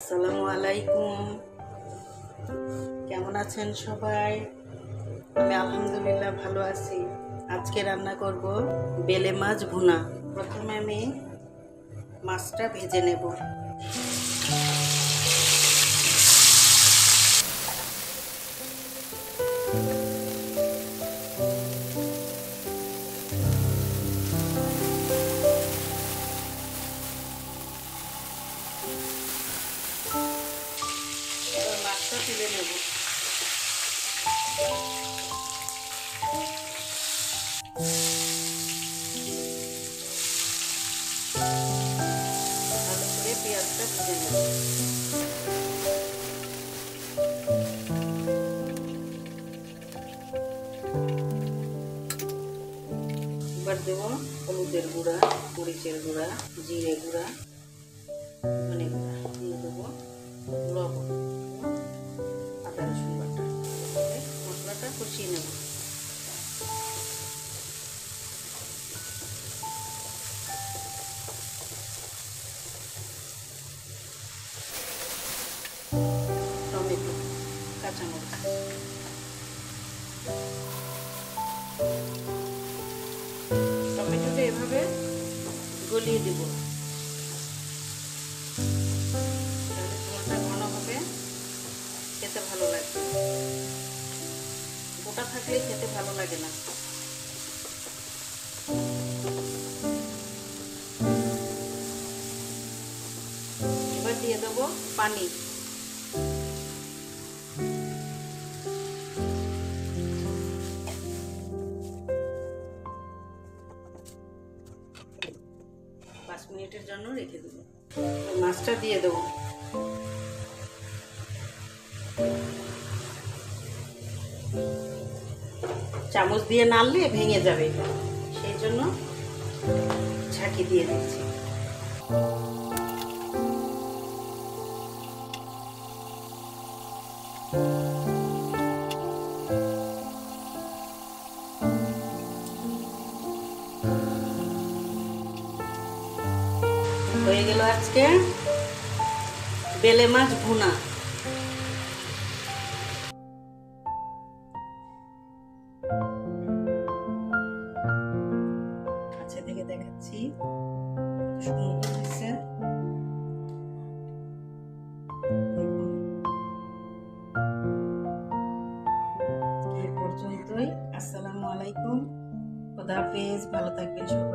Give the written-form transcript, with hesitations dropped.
আসসালামু আলাইকুম। কেমন আছেন সবাই? আমি আলহামদুলিল্লাহ ভালো আছি। আজকে রান্না করব বেলে মাছ ভুনা। প্রথমে আমি মাছটা ভেজে নেব। এবার মাছটা তুলে নেব। ভালো করে পেঁয়াজটা ভেজে নেব। এবার দেব হলুদের গুঁড়া, মরিচের গুঁড়া, জিরে গুঁড়া, ধনে গুঁড়া, দিয়ে দেবো লবণ, আদা রসুন বাটা। মশলাটা কষিয়ে নেব। টমেটো, কাঁচামরিচ, টমেটোটা এভাবে গলিয়ে দেব। তাহলে ঝোলটা ঘন হবে, খেতে ভালো লাগবে। গোটা থাকলে খেতে ভালো লাগে না। এবার দিয়ে দেবো পানি। পাঁচ মিনিটের জন্য রেখে দেবো। মাছটা দিয়ে দেবো। চামচ দিয়ে নাড়লে ভেঙে যাবে, সেই জন্য ঝাঁকি দিয়ে দিচ্ছি। হয়ে গেল আজকে বেলে মাছ ভুনা। কাছে থেকে দেখাচ্ছি, সুন্দর হয়েছে। এই পর্যন্তই। আসসালামু আলাইকুম, খোদা হাফেজ, ভালো থাকবেন সবাই।